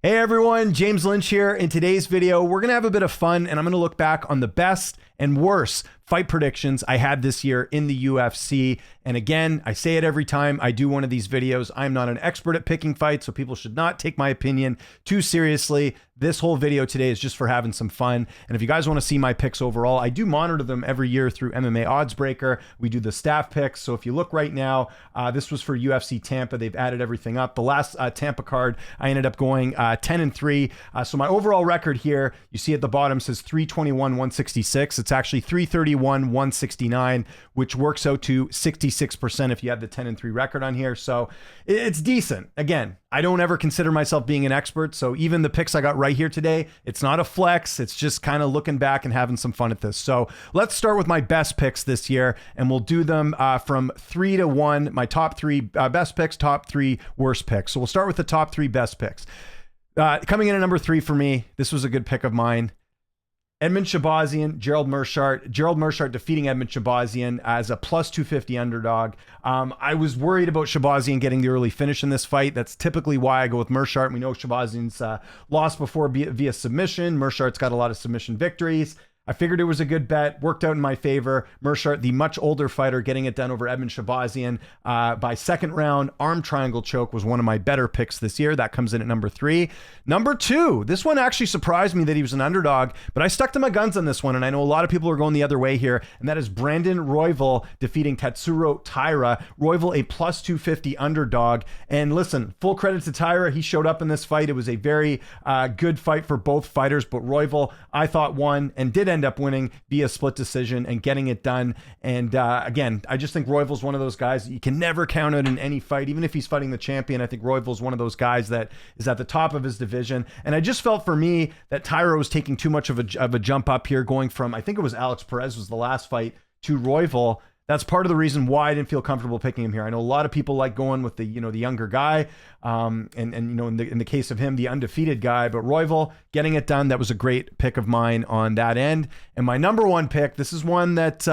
Hey everyone, James Lynch here. In today's video, we're gonna have a bit of fun and I'm gonna look back on the best and worst fight predictions I had this year in the UFC. And again, I say it every time I do one of these videos, I'm not an expert at picking fights, so people should not take my opinion too seriously. This whole video today is just for having some fun. And if you guys want to see my picks overall, I do monitor them every year through MMA Odds Breaker. We do the staff picks. So if you look right now, this was for UFC Tampa. They've added everything up. The last Tampa card, I ended up going 10-3. So my overall record here, you see at the bottom says 321-166. It's actually 331-169, which works out to 66% if you have the 10-3 record on here. So it's decent. Again, I don't ever consider myself being an expert. So even the picks I got right here today, it's not a flex. It's just kind of looking back and having some fun at this. So let's start with my best picks this year, and we'll do them from 3 to 1, my top 3 best picks, top 3 worst picks. So we'll start with the top 3 best picks. Coming in at number 3 for me, this was a good pick of mine. Edmund Shabazian, Gerald Meerschaert. Gerald Meerschaert defeating Edmund Shabazian as a plus 250 underdog. I was worried about Shabazian getting the early finish in this fight. That's typically why I go with Meerschaert. We know Shabazian's lost before via submission. Meerschaert's got a lot of submission victories. I figured it was a good bet, worked out in my favor. Meerschaert, the much older fighter, getting it done over Edmund Shabazian by second round. Arm triangle choke was one of my better picks this year. That comes in at number 3. Number 2, this one actually surprised me that he was an underdog, but I stuck to my guns on this one, and I know a lot of people are going the other way here, and that is Brandon Royval defeating Tatsuro Taira. Royval, a plus 250 underdog. And listen, full credit to Taira. He showed up in this fight. It was a very good fight for both fighters, but Royval, I thought, won and did end up winning via split decision and getting it done. And again, I just think Royval's one of those guys that you can never count out in any fight, even if he's fighting the champion. I think Royval's one of those guys that is at the top of his division. And I just felt for me that Taira was taking too much of a jump up here, going from, I think it was Alex Perez was the last fight, to Royval. That's part of the reason why I didn't feel comfortable picking him here. I know a lot of people like going with the younger guy, and in the case of him, the undefeated guy. But Royval getting it done, that was a great pick of mine on that end. And my number 1 pick, this is one that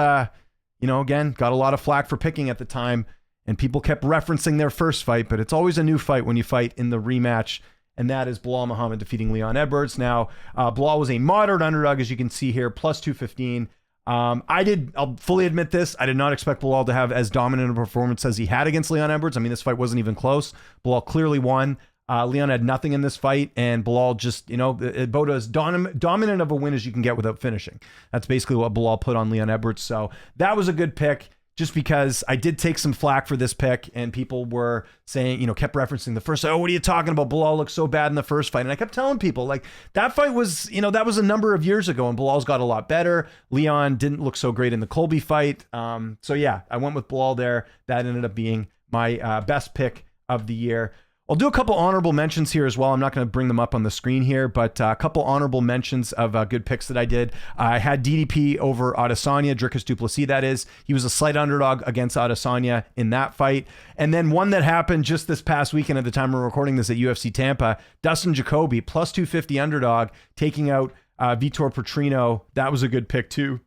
again, got a lot of flack for picking at the time, and people kept referencing their first fight, but it's always a new fight when you fight in the rematch. And that is Belal Muhammad defeating Leon Edwards. Now, Belal was a moderate underdog, as you can see here, plus 215. I'll fully admit this, I did not expect Belal to have as dominant a performance as he had against Leon Edwards. I mean, this fight wasn't even close. Belal clearly won. Leon had nothing in this fight, and Belal just, about as dominant of a win as you can get without finishing. That's basically what Belal put on Leon Edwards. So that was a good pick, just because I did take some flack for this pick, and people were saying, kept referencing the first, what are you talking about? Belal looked so bad in the first fight. And I kept telling people, like, that fight was, that was a number of years ago, and Belal's got a lot better. Leon didn't look so great in the Colby fight. So yeah, I went with Belal there. That ended up being my best pick of the year. I'll do a couple honorable mentions here as well. I'm not going to bring them up on the screen here, but a couple honorable mentions of good picks that I did. I had DDP over Adesanya, Dricus du Plessis, that is. He was a slight underdog against Adesanya in that fight. And then one that happened just this past weekend at the time we're recording this at UFC Tampa, Dustin Jacoby, plus 250 underdog, taking out Vitor Petrino. That was a good pick too.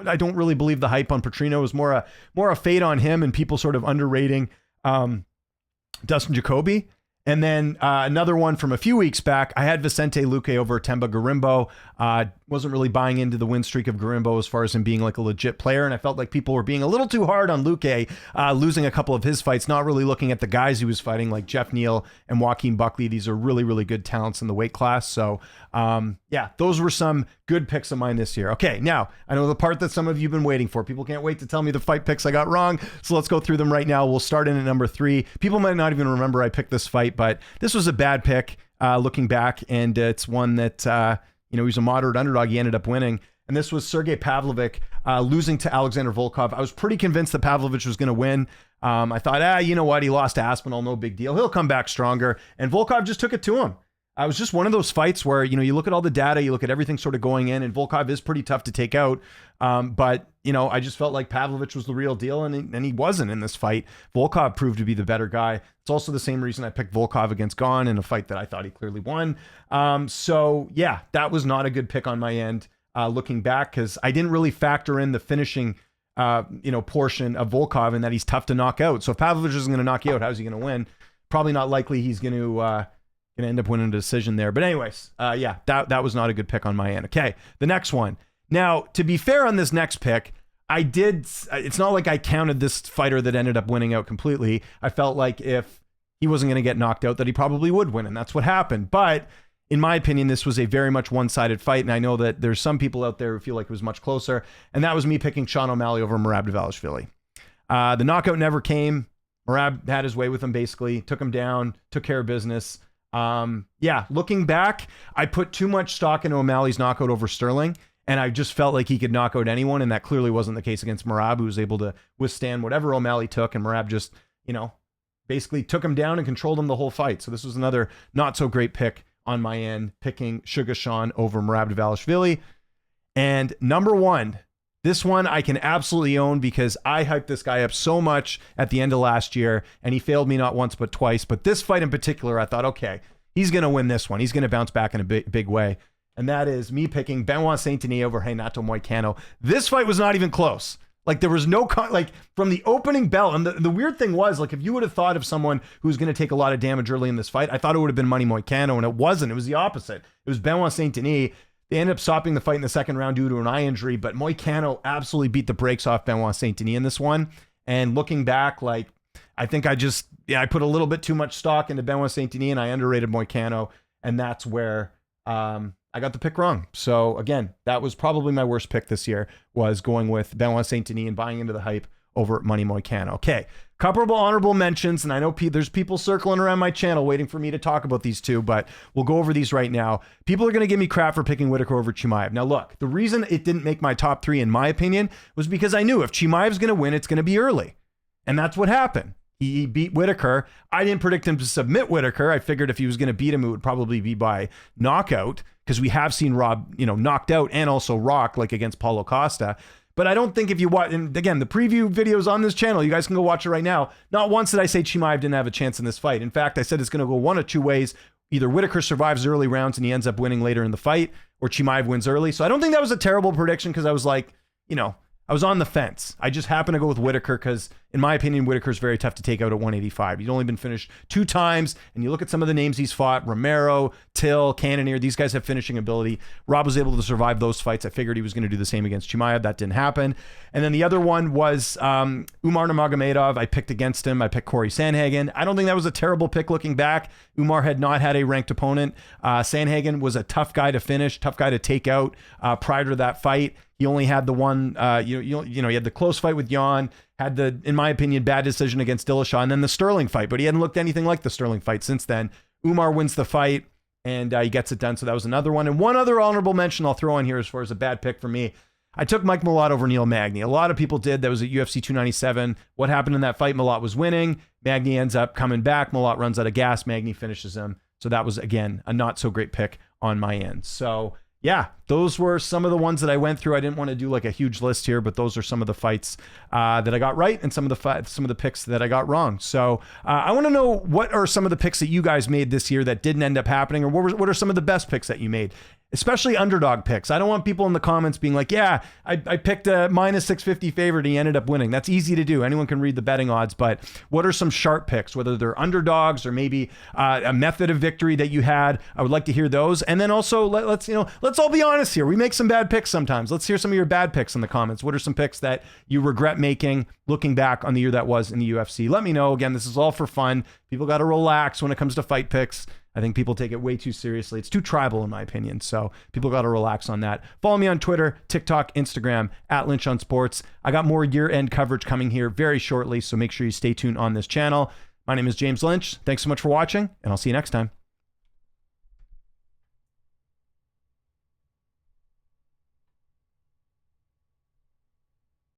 I don't really believe the hype on Petrino. It was more a fade on him and people sort of underrating Dustin Jacoby. And then another one from a few weeks back, I had Vicente Luque over Temba Garimbo. Wasn't really buying into the win streak of Garimbo as far as him being like a legit player. And I felt like people were being a little too hard on Luque, losing a couple of his fights, not really looking at the guys he was fighting, like Jeff Neal and Joaquin Buckley. These are really, really good talents in the weight class. So yeah, those were some good picks of mine this year. Okay, now I know the part that some of you have been waiting for. People can't wait to tell me the fight picks I got wrong. So let's go through them right now. We'll start in at number 3. People might not even remember I picked this fight, but this was a bad pick looking back. And it's one that, he was a moderate underdog. He ended up winning. And this was Sergey Pavlovich losing to Alexander Volkov. I was pretty convinced that Pavlovich was going to win. I thought, you know what? He lost to Aspinall. No big deal. He'll come back stronger. And Volkov just took it to him. It was just one of those fights where, you look at all the data, you look at everything sort of going in, and Volkov is pretty tough to take out. But I just felt like Pavlovich was the real deal, and he wasn't in this fight. Volkov proved to be the better guy. It's also the same reason I picked Volkov against Gane in a fight that I thought he clearly won. So yeah, that was not a good pick on my end, looking back, because I didn't really factor in the finishing portion of Volkov, and that he's tough to knock out. So if Pavlovich isn't going to knock you out, how's he going to win? Probably not likely he's going to Gonna end up winning a decision there. But anyways, yeah, that was not a good pick on my end. Okay, the next one. Now, to be fair on this next pick, it's not like I counted this fighter that ended up winning out completely. I felt like if he wasn't going to get knocked out, that he probably would win, and that's what happened. But in my opinion, this was a very much one-sided fight, and I know that there's some people out there who feel like it was much closer, and that was me picking Sean O'Malley over Merab Dvalishvili. The knockout never came. Merab had his way with him, basically, took him down, took care of business. Yeah, looking back, I put too much stock into O'Malley's knockout over Sterling, and I just felt like he could knock out anyone, and that clearly wasn't the case against Merab, who was able to withstand whatever O'Malley took, and Merab just, basically took him down and controlled him the whole fight. So this was another not so great pick on my end, picking Sugar Sean over Merab Dvalishvili. And number one, this one I can absolutely own because I hyped this guy up so much at the end of last year, and he failed me not once but twice. But this fight in particular, I thought, okay, he's going to win this one. He's going to bounce back in a big way. And that is me picking Benoit Saint-Denis over Renato Moicano. This fight was not even close. Like, there was no, from the opening bell. And the weird thing was, like, if you would have thought of someone who was going to take a lot of damage early in this fight, I thought it would have been Money Moicano, and it wasn't. It was the opposite. It was Benoit Saint-Denis. They ended up stopping the fight in the second round due to an eye injury, but Moicano absolutely beat the brakes off Benoit Saint-Denis in this one. And looking back, like, I think I put a little bit too much stock into Benoit Saint-Denis, and I underrated Moicano, and that's where I got the pick wrong. So again, that was probably my worst pick this year, was going with Benoit Saint-Denis and buying into the hype over Money Moicano. Okay, couple honorable mentions, and I know there's people circling around my channel waiting for me to talk about these two, but we'll go over these right now. People are going to give me crap for picking Whitaker over Chimaev. Now look, the reason it didn't make my top three, in my opinion, was because I knew if Chimaev's going to win, it's going to be early. And that's what happened. He beat Whitaker. I didn't predict him to submit Whitaker. I figured if he was going to beat him, it would probably be by knockout, because we have seen Rob, knocked out and also rock, like against Paulo Costa. But I don't think if you watch, and again, the preview videos on this channel, you guys can go watch it right now. Not once did I say Chimaev didn't have a chance in this fight. In fact, I said it's going to go one of two ways. Either Whitaker survives early rounds and he ends up winning later in the fight, or Chimaev wins early. So I don't think that was a terrible prediction, because I was like, I was on the fence. I just happened to go with Whitaker because, in my opinion, Whitaker's very tough to take out at 185. He's only been finished 2 times, and you look at some of the names he's fought, Romero, Till, Cannonier, these guys have finishing ability. Rob was able to survive those fights. I figured he was going to do the same against Chimaev. That didn't happen. And then the other one was Umar Nurmagomedov. I picked against him. I picked Corey Sandhagen. I don't think that was a terrible pick looking back. Umar had not had a ranked opponent. Sandhagen was a tough guy to finish, tough guy to take out prior to that fight. He only had the one, he had the close fight with Jan, had the, in my opinion, bad decision against Dillashaw, and then the Sterling fight, but he hadn't looked anything like the Sterling fight since then. Umar wins the fight, and he gets it done, so that was another one. And one other honorable mention I'll throw on here as far as a bad pick for me. I took Mike Malott over Neil Magny. A lot of people did. That was at UFC 297. What happened in that fight? Malott was winning. Magny ends up coming back. Malott runs out of gas. Magny finishes him. So that was, again, a not so great pick on my end. So yeah, those were some of the ones that I went through. I didn't want to do like a huge list here, but those are some of the fights that I got right and some of the picks that I got wrong. So I want to know, what are some of the picks that you guys made this year that didn't end up happening, or what are some of the best picks that you made? Especially underdog picks. I don't want people in the comments being like, yeah, I picked a minus 650 favorite and he ended up winning. That's easy to do. Anyone can read the betting odds, but what are some sharp picks, whether they're underdogs or maybe a method of victory that you had? I would like to hear those. And then also let's all be honest here. We make some bad picks sometimes. Let's hear some of your bad picks in the comments. What are some picks that you regret making looking back on the year that was in the UFC? Let me know. Again, this is all for fun. People got to relax when it comes to fight picks. I think people take it way too seriously. It's too tribal in my opinion. So people got to relax on that. Follow me on Twitter, TikTok, Instagram, at Lynch on Sports. I got more year-end coverage coming here very shortly, so make sure you stay tuned on this channel. My name is James Lynch. Thanks so much for watching, and I'll see you next time.